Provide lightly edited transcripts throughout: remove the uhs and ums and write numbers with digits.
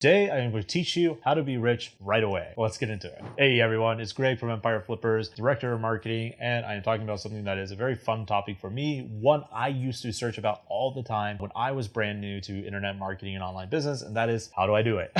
Today, I'm going to teach you how to be rich right away. Let's get into it. Hey everyone, it's Greg from Empire Flippers, Director of Marketing, and I'm talking about something that is a very fun topic for me, one I used to search about all the time when I was brand new to internet marketing and online business, and that is, how do I do it?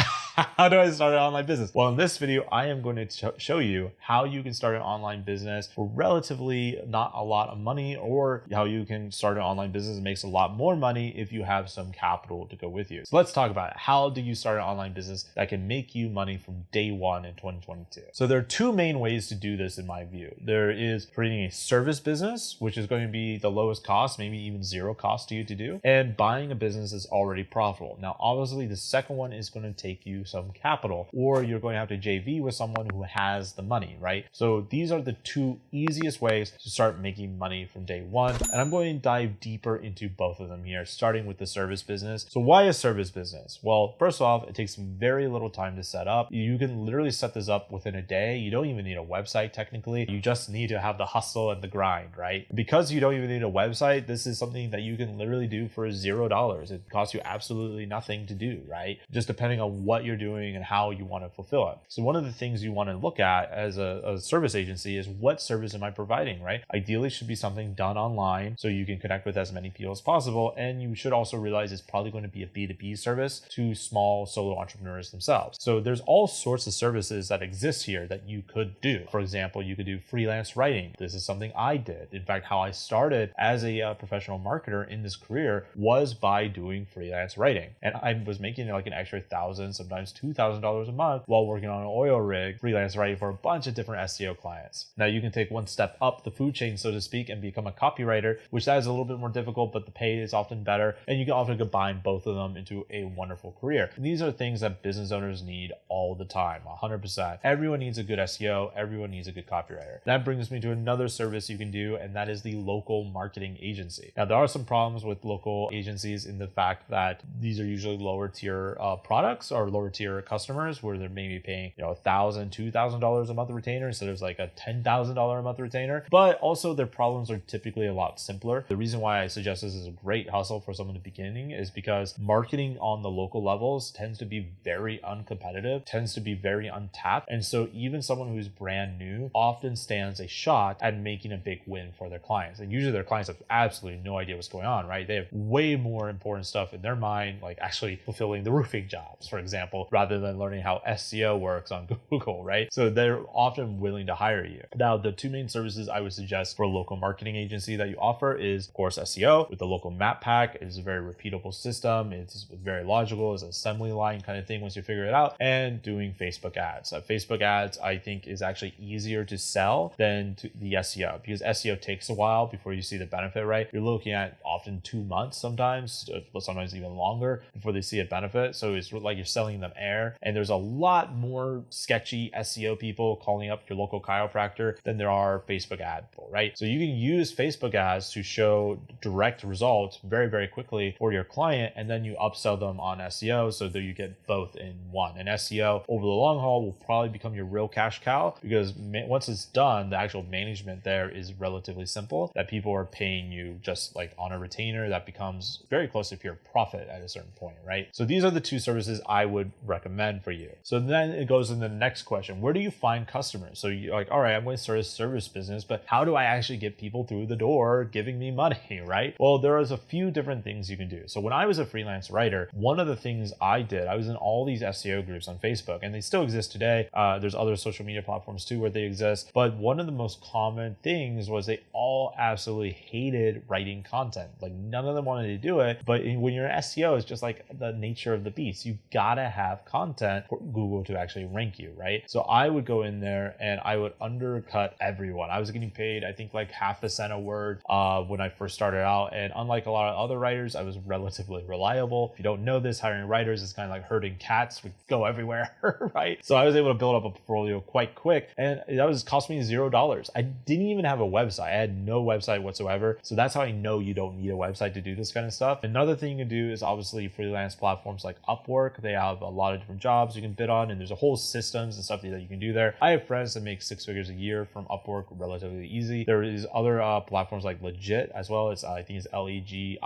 How do I start an online business? Well, in this video, I am going to show you how you can start an online business for relatively not a lot of money, or how you can start an online business that makes a lot more money if you have some capital to go with you. So let's talk about it. How do you start an online business that can make you money from day one in 2022? So there are two main ways to do this in my view. There is creating a service business, which is going to be the lowest cost, maybe even zero cost to you to do, and buying a business that's already profitable. Now, obviously the second one is going to take you some capital, or you're going to have to JV with someone who has the money, right? So these are the two easiest ways to start making money from day one. And I'm going to dive deeper into both of them here, starting with the service business. So why a service business? Well, first off, it takes very little time to set up. You can literally set this up within a day. You don't even need a website technically. You just need to have the hustle and the grind, right? Because you don't even need a website, this is something that you can literally do for $0. It costs you absolutely nothing to do, right? Just depending on what you're doing and how you want to fulfill it. So one of the things you want to look at as a service agency is, what service am I providing, right? Ideally, it should be something done online so you can connect with as many people as possible. And you should also realize it's probably going to be a B2B service to small solo entrepreneurs themselves. So there's all sorts of services that exist here that you could do. For example, you could do freelance writing. This is something I did. In fact, how I started as a professional marketer in this career was by doing freelance writing. And I was making like an extra $1,000, sometimes $2,000 a month while working on an oil rig, freelance writing for a bunch of different SEO clients. Now you can take one step up the food chain, so to speak, and become a copywriter, which that is a little bit more difficult, but the pay is often better. And you can often combine both of them into a wonderful career. And these are things that business owners need all the time, 100%. Everyone needs a good SEO. Everyone needs a good copywriter. That brings me to another service you can do, and that is the local marketing agency. Now, there are some problems with local agencies in the fact that these are usually lower tier products or lower tier customers, where they're maybe paying $1,000, $2,000 a month retainer instead of like a $10,000 a month retainer. But also their problems are typically a lot simpler. The reason why I suggest this is a great hustle for someone in the beginning is because marketing on the local levels tends to be very uncompetitive, tends to be very untapped. And so even someone who's brand new often stands a shot at making a big win for their clients. And usually their clients have absolutely no idea what's going on, right? They have way more important stuff in their mind, like actually fulfilling the roofing jobs, for example, rather than learning how SEO works on Google, right? So they're often willing to hire you. Now, the two main services I would suggest for a local marketing agency that you offer is, of course, SEO with the local map pack. It's a very repeatable system. It's very logical. It's an assembly line kind of thing once you figure it out. And doing Facebook ads. Facebook ads, I think, is actually easier to sell than the SEO, because SEO takes a while before you see the benefit, right? You're looking at often 2 months sometimes, but sometimes even longer before they see a benefit. So it's like you're selling them air. And there's a lot more sketchy SEO people calling up your local chiropractor than there are Facebook ad people, right? So you can use Facebook ads to show direct results very, very quickly for your client, and then you upsell them on SEO so that you get both in one. And SEO over the long haul will probably become your real cash cow, because once it's done, the actual management there is relatively simple, that people are paying you just like on a retainer that becomes very close to pure profit at a certain point, right? So these are the two services I would recommend for you. So then it goes in the next question: where do you find customers? So you're like, all right, I'm going to start a service business, but how do I actually get people through the door giving me money, right? Well, there is a few different things you can do. So when I was a freelance writer, one of the things I did, I was in all these SEO groups on Facebook, and they still exist today. There's other social media platforms too where they exist. But one of the most common things was they all absolutely hated writing content. Like none of them wanted to do it. But when you're an SEO, it's just like the nature of the beast. You gotta have content for Google to actually rank you, right? So I would go in there and I would undercut everyone. I was getting paid, I think, like half a cent a word when I first started out. And unlike a lot of other writers, I was relatively reliable. If you don't know this, hiring writers is kind of like herding cats. We go everywhere, right? So I was able to build up a portfolio quite quick, and that was cost me $0. I didn't even have a website. I had no website whatsoever. So that's how I know you don't need a website to do this kind of stuff. Another thing you can do is obviously freelance platforms like Upwork. They have a lot of different jobs you can bid on, and there's a whole systems and stuff that you can do there. I have friends that make 6 figures a year from Upwork relatively easy. There is other platforms like Legit as well. I think it's Legit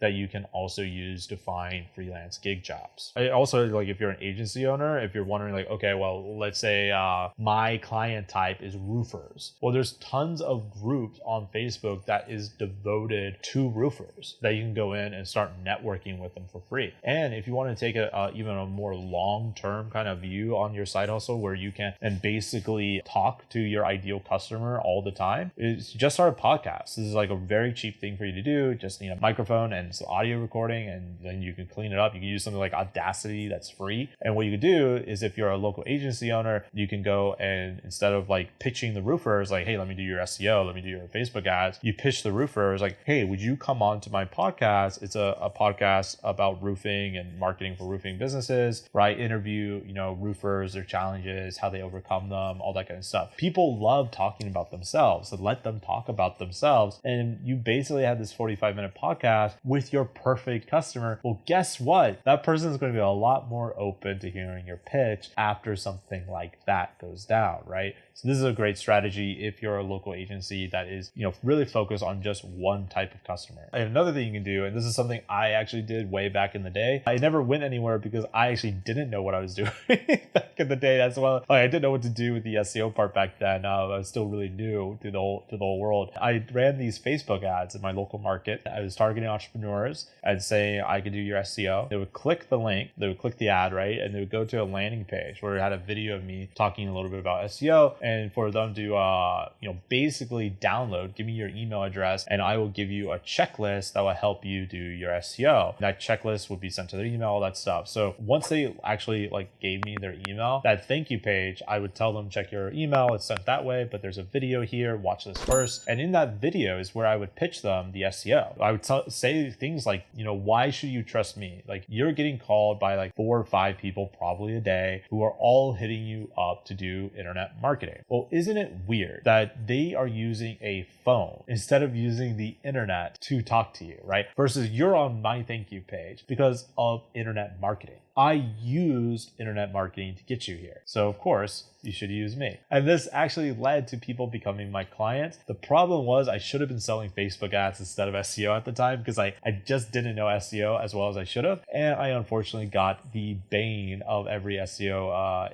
that you can also use to find freelance gig jobs. Also, like if you're an agency owner, if you're wondering like, okay, well, let's say my client type is roofers. Well, there's tons of groups on Facebook that is devoted to roofers that you can go in and start networking with them for free. And if you want to take even a more long-term kind of view on your side hustle where you can and basically talk to your ideal customer all the time, is just start a podcast. This is like a very cheap thing for you to do. Just need a microphone and some audio recording, and then you can clean it up. You can use something like Audacity that's free. And what you can do is if you're a local agency owner, you can go and instead of like pitching the roofers like, hey, let me do your SEO, let me do your Facebook ads, you pitch the roofers like, hey, would you come on to my podcast? It's a podcast about roofing and marketing for roofing businesses, where I interview, roofers, their challenges, how they overcome them, all that kind of stuff. People love talking about themselves, so let them talk about themselves. And you basically have this 45-minute podcast with your perfect customer. Well, guess what? That person is going to be a lot more open to hearing your pitch after something like that goes down, right? So this is a great strategy if you're a local agency that is, really focused on just one type of customer. And another thing you can do, and this is something I actually did way back in the day, I never went anywhere because I actually didn't know what I was doing back in the day as well. I didn't know what to do with the SEO part back then. I was still really new to the whole world. I ran these Facebook ads in my local market. I was targeting entrepreneurs. I'd say I could do your SEO. They would click the link, they would click the ad, right? And they would go to a landing page where it had a video of me talking a little bit about SEO, and for them to basically download, give me your email address, and I will give you a checklist that will help you do your SEO. That checklist would be sent to their email, all that stuff. So once they actually gave me their email, that thank you page, I would tell them, check your email, it's sent that way, but there's a video here, watch this first. And in that video is where I would pitch them the SEO. I would say things like, why should you trust me? Like, you're getting called by 4 or 5 people probably a day who are all hitting you up to do internet marketing. Well, isn't it weird that they are using a phone instead of using the internet to talk to you, right? Versus you're on my thank you page because of internet marketing. I used internet marketing to get you here. So of course, you should use me. And this actually led to people becoming my clients. The problem was I should have been selling Facebook ads instead of SEO at the time because I just didn't know SEO as well as I should have. And I unfortunately got the bane of every newbie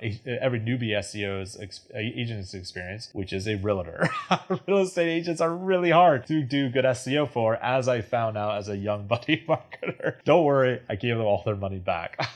SEO's agent's experience, which is a realtor. Real estate agents are really hard to do good SEO for, as I found out as a young buddy marketer. Don't worry, I gave them all their money back.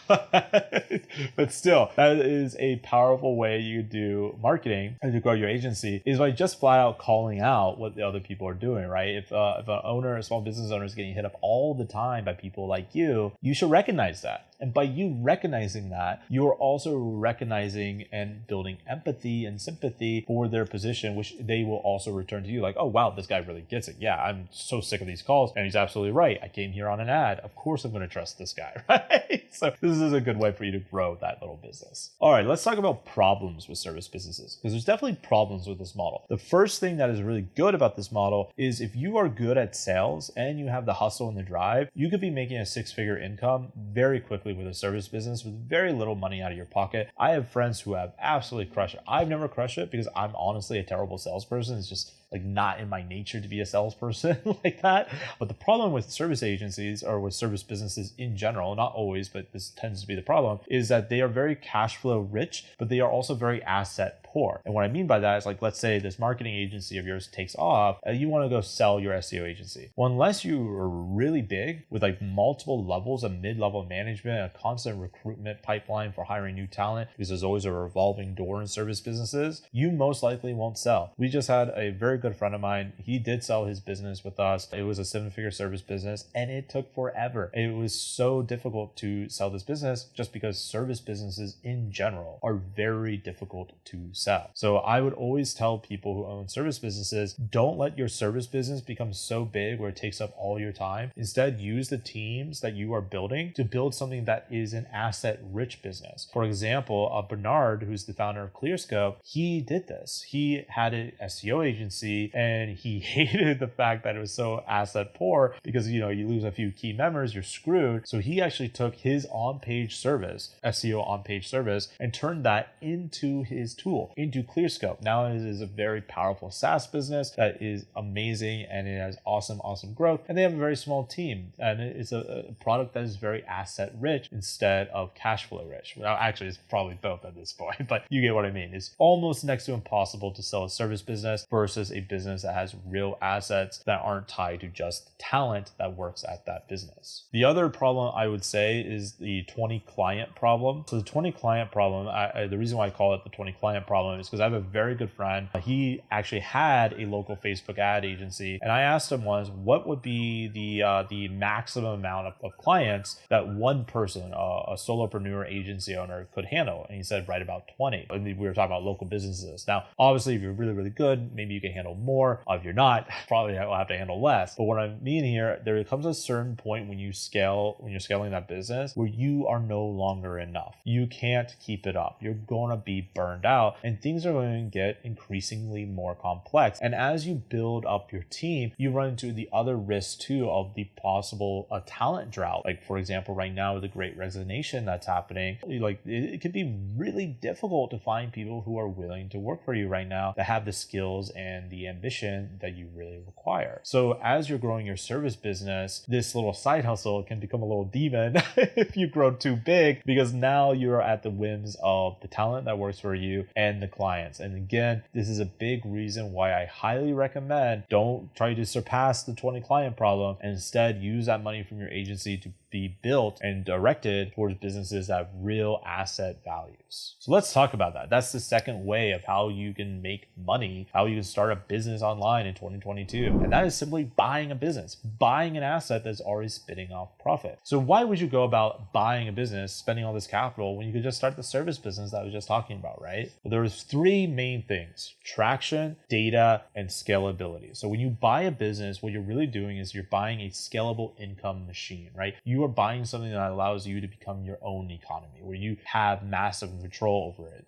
But still, that is a powerful way you do marketing and to grow your agency, is by just flat out calling out what the other people are doing, right? If a small business owner is getting hit up all the time by people like you should recognize that. And by you recognizing that, you are also recognizing and building empathy and sympathy for their position, which they will also return to you like, oh, wow, this guy really gets it. Yeah, I'm so sick of these calls. And he's absolutely right. I came here on an ad. Of course, I'm going to trust this guy, right? So this is a good way for you to grow that little business. All right, let's talk about problems with service businesses, because there's definitely problems with this model. The first thing that is really good about this model is if you are good at sales and you have the hustle and the drive, you could be making a 6-figure income very quickly with a service business with very little money out of your pocket. I have friends who have absolutely crushed it. I've never crushed it because I'm honestly a terrible salesperson. It's just not in my nature to be a salesperson like that. But the problem with service agencies or with service businesses in general, not always, but this tends to be the problem, is that they are very cash flow rich, but they are also very asset poor. And what I mean by that is let's say this marketing agency of yours takes off, you want to go sell your SEO agency. Well, unless you are really big with multiple levels of mid-level management, a constant recruitment pipeline for hiring new talent, because there's always a revolving door in service businesses, you most likely won't sell. We just had a very good friend of mine. He did sell his business with us. It was a 7-figure service business and it took forever. It was so difficult to sell this business just because service businesses in general are very difficult to sell. So I would always tell people who own service businesses, don't let your service business become so big where it takes up all your time. Instead, use the teams that you are building to build something that is an asset rich business. For example, Bernard, who's the founder of ClearScope, he did this. He had an SEO agency and he hated the fact that it was so asset poor because, you lose a few key members, you're screwed. So he actually took his on-page service, SEO on-page service, and turned that into his tool, into ClearScope. Now it is a very powerful SaaS business that is amazing and it has awesome growth. And they have a very small team and it's a product that is very asset rich instead of cash flow rich. Well, actually, it's probably both at this point, but you get what I mean. It's almost next to impossible to sell a service business versus a business that has real assets that aren't tied to just talent that works at that business. The other problem I would say is the 20 client problem. So the 20 client problem, the reason why I call it the 20 client problem is because I have a very good friend. He actually had a local Facebook ad agency, and I asked him once, what would be the maximum amount of clients that one person, a solopreneur agency owner, could handle? And he said right about 20. And we were talking about local businesses. Now, obviously, if you're really good, maybe you can handle more. If you're not, probably will have to handle less. But what I mean here, there comes a certain point when you're scaling that business where you are no longer enough. You can't keep it up. You're going to be burned out and things are going to get increasingly more complex. And as you build up your team, you run into the other risks too of the possible talent drought. Like for example, right now with the great resignation that's happening, it can be really difficult to find people who are willing to work for you right now that have the skills and the ambition that you really require. So as you're growing your service business, this little side hustle can become a little demon if you grow too big, because now you're at the whims of the talent that works for you and the clients. And again, this is a big reason why I highly recommend don't try to surpass the 20 client problem and instead use that money from your agency to be built and directed towards businesses that have real asset values. So let's talk about that. That's the second way of how you can make money, how you can start a business online in 2022. And that is simply buying a business, buying an asset that's already spitting off profit. So why would you go about buying a business, spending all this capital when you could just start the service business that I was just talking about, right? Well, there's three main things: traction, data, and scalability. So when you buy a business, what you're really doing is you're buying a scalable income machine, right? You are buying something that allows you to become your own economy, where you have massive control over it.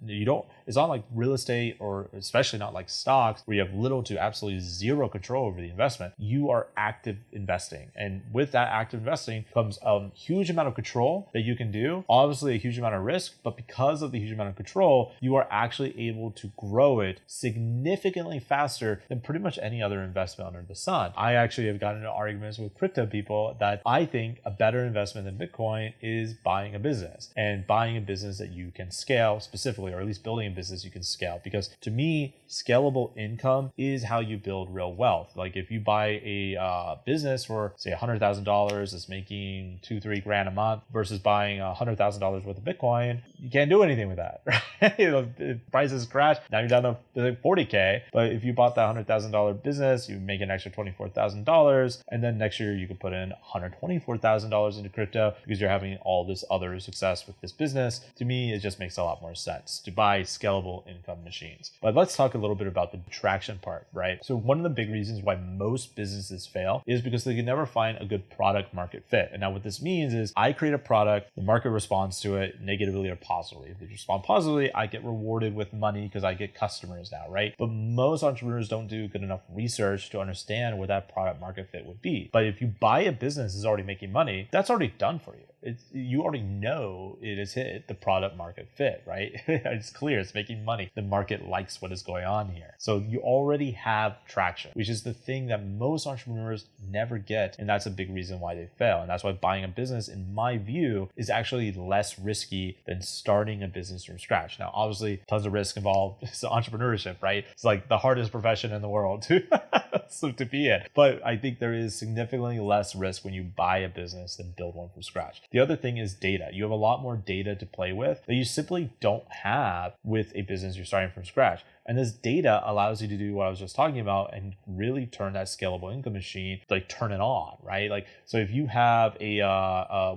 It's not like real estate, or especially not like stocks, where you have little to absolutely zero control over the investment. You are active investing. And with that active investing comes a huge amount of control that you can do, obviously a huge amount of risk, but because of the huge amount of control, you are actually able to grow it significantly faster than pretty much any other investment under the sun. I actually have gotten into arguments with crypto people that I think a better investment than Bitcoin is buying a business, and buying a business that you can scale specifically, or at least building a business you can scale. Because to me, scalable income is how you build real wealth. Like if you buy a business for say $100,000 that's making $2-3 a month versus buying $100,000 worth of Bitcoin, you can't do anything with that, right? The prices crash. Now you're down to $40K. But if you bought that $100,000 business, you make an extra $24,000, and then next year you could put in $124,000 into crypto because you're having all this other success with this business. To me, it just makes a lot more sense to buy scalable income machines. But let's talk a little bit about the traction part, right? So one of the big reasons why most businesses fail is because they can never find a good product market fit. And now what this means is I create a product, the market responds to it negatively or positively. If they respond positively, I get rewarded with money because I get customers now, right? But most entrepreneurs don't do good enough research to understand where that product market fit would be. But if you buy a business that's already making money, that's already done for you. You already know it has hit the product market fit, right? It's clear, it's making money. The market likes what is going on here. So you already have traction, which is the thing that most entrepreneurs never get. And that's a big reason why they fail. And that's why buying a business, in my view, is actually less risky than starting a business from scratch. Now, obviously, tons of risk involved. It's entrepreneurship, right? It's like the hardest profession in the world to be in. But I think there is significantly less risk when you buy a business than build one from scratch. The other thing is data. You have a lot more data to play with that you simply don't have with a business you're starting from scratch. And this data allows you to do what I was just talking about and really turn that scalable income machine, like turn it on, right? Like, so if you have a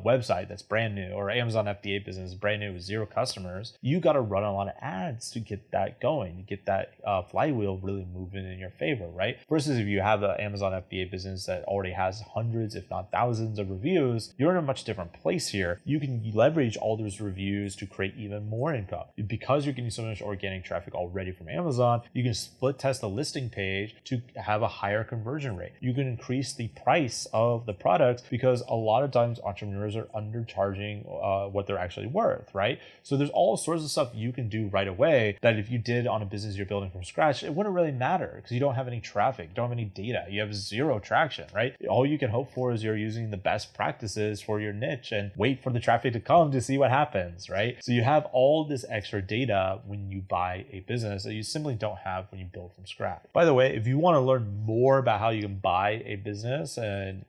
website that's brand new, or Amazon FBA business brand new with 0 customers, you got to run a lot of ads to get that going, to get that flywheel really moving in your favor, right? Versus if you have an Amazon FBA business that already has hundreds, if not thousands of reviews, you're in a much different place here. You can leverage all those reviews to create even more income. Because you're getting so much organic traffic already from Amazon, you can split test the listing page to have a higher conversion rate. You can increase the price of the product because a lot of times entrepreneurs are undercharging what they're actually worth, right? So there's all sorts of stuff you can do right away that if you did on a business you're building from scratch, it wouldn't really matter because you don't have any traffic, you don't have any data, you have 0 traction, right? All you can hope for is you're using the best practices for your niche and wait for the traffic to come to see what happens, right? So you have all this extra data when you buy a business that you simply don't have when you build from scratch. By the way, if you want to learn more about how you can buy a business and,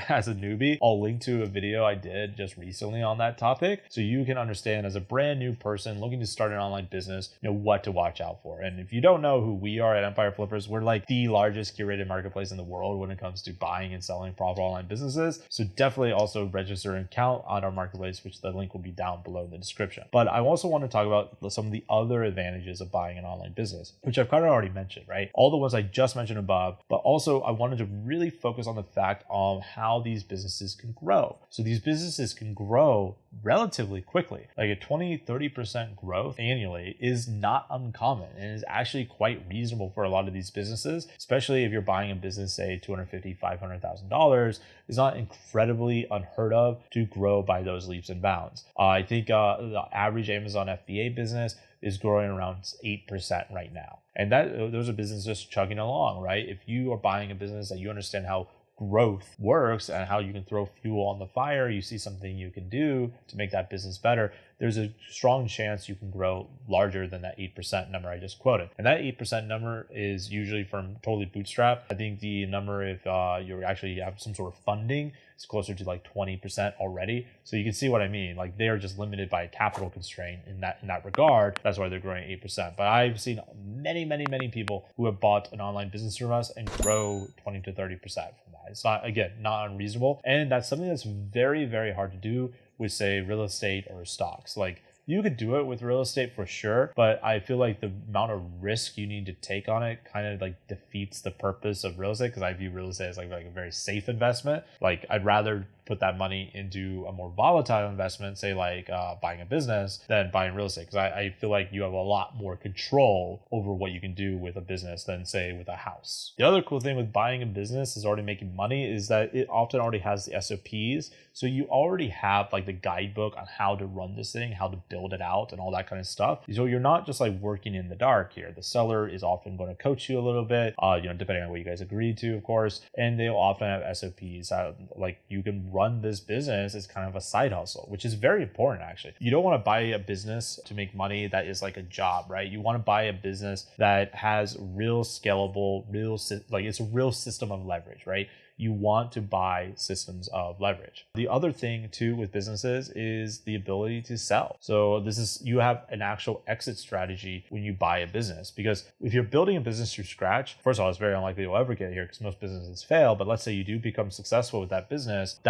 as a newbie, I'll link to a video I did just recently on that topic so you can understand as a brand new person looking to start an online business, what to watch out for. And if you don't know who we are at Empire Flippers, we're like the largest curated marketplace in the world when it comes to buying and selling profitable online businesses. So definitely also register and count on our marketplace, which the link will be down below in the description. But I also want to talk about some of the other advantages of buying an online business, which I've kind of already mentioned, right? All the ones I just mentioned above, but also I wanted to really focus on the fact of how these businesses can grow. So these businesses can grow relatively quickly. Like a 20-30% growth annually is not uncommon and is actually quite reasonable for a lot of these businesses, especially if you're buying a business, say $250,000, $500,000. It's not incredibly unheard of to grow by those leaps and bounds. I think the average Amazon FBA business is growing around 8% right now. And those are businesses just chugging along, right? If you are buying a business that you understand how growth works and how you can throw fuel on the fire, you see something you can do to make that business better, there's a strong chance you can grow larger than that 8% number I just quoted. And that 8% number is usually from totally bootstrap. I think the number, if you actually have some sort of funding, is closer to like 20% already. So you can see what I mean. Like they are just limited by a capital constraint in that regard. That's why they're growing 8%. But I've seen many people who have bought an online business from us and grow 20 to 30% from that. It's not, again, not unreasonable. And that's something that's very, very hard to do with, say, real estate or stocks. Like you could do it with real estate for sure, but I feel like the amount of risk you need to take on it kind of like defeats the purpose of real estate, because I view real estate as like a very safe investment. Like I'd rather put that money into a more volatile investment, say like buying a business, than buying real estate, because I feel like you have a lot more control over what you can do with a business than, say, with a house. The other cool thing with buying a business is already making money is that it often already has the SOPs. So you already have like the guidebook on how to run this thing, how to build it out and all that kind of stuff. So you're not just like working in the dark here. The seller is often going to coach you a little bit, depending on what you guys agreed to, of course, and they'll often have SOPs. Like you can run this business as kind of a side hustle, which is very important actually. You don't want to buy a business to make money that is like a job, right? You want to buy a business that has real scalable, it's a real system of leverage, right? You want to buy systems of leverage. The other thing too with businesses is the ability to sell. So you have an actual exit strategy when you buy a business, because if you're building a business from scratch, first of all, it's very unlikely you'll ever get here because most businesses fail. But let's say you do become successful with that business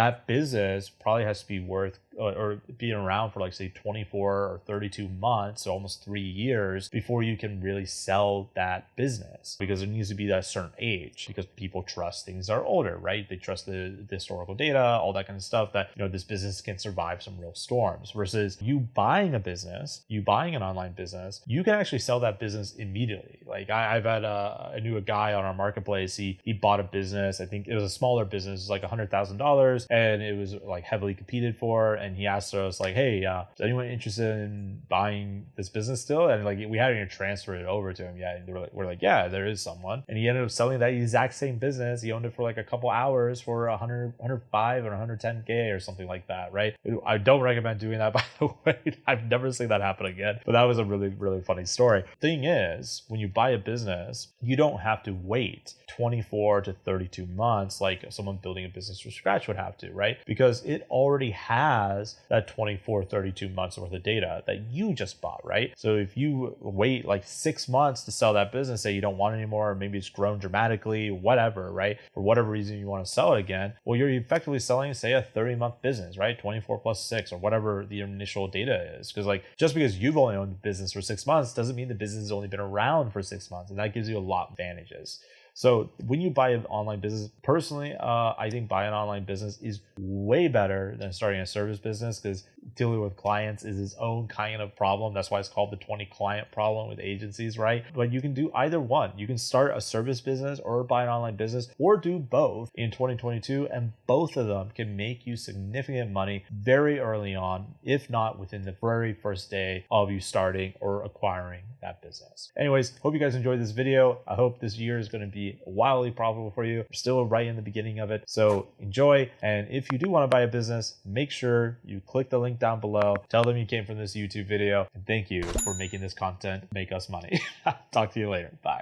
probably has to be worth or being around for like say 24 or 32 months, so almost 3 years before you can really sell that business, because it needs to be at a certain age, because people trust things that are older, right? They trust the historical data, all that kind of stuff, that this business can survive some real storms. Versus you buying an online business, you can actually sell that business immediately. Like I knew a guy on our marketplace, he bought a business, I think it was a smaller business, it was like $100,000, and it was like heavily competed for. And he asked us like, hey, is anyone interested in buying this business still? And like we hadn't even transferred it over to him yet. And we're like, yeah, there is someone. And he ended up selling that exact same business. He owned it for like a couple hours for 105 or 110K or something like that, right? I don't recommend doing that, by the way. I've never seen that happen again. But that was a really, really funny story. Thing is, when you buy a business, you don't have to wait 24 to 32 months like someone building a business from scratch would have to, right? Because it already has has that 24, 32 months worth of data that you just bought, right? So if you wait like 6 months to sell that business, say you don't want it anymore, or maybe it's grown dramatically, whatever, right? For whatever reason you want to sell it again, well, you're effectively selling, say, a 30-month business, right? 24 plus 6 or whatever the initial data is. Because like just because you've only owned the business for 6 months doesn't mean the business has only been around for 6 months. And that gives you a lot of advantages. So when you buy an online business, personally, I think buying an online business is way better than starting a service business, because dealing with clients is its own kind of problem. That's why it's called the 20 client problem with agencies, right? But you can do either one. You can start a service business or buy an online business, or do both in 2022. And both of them can make you significant money very early on, if not within the very first day of you starting or acquiring that business. Anyways, hope you guys enjoyed this video. I hope this year is going to be wildly profitable for you. We're still right in the beginning of it. So enjoy. And if you do want to buy a business, make sure you click the link down below. Tell them you came from this YouTube video. And thank you for making this content make us money. Talk to you later. Bye.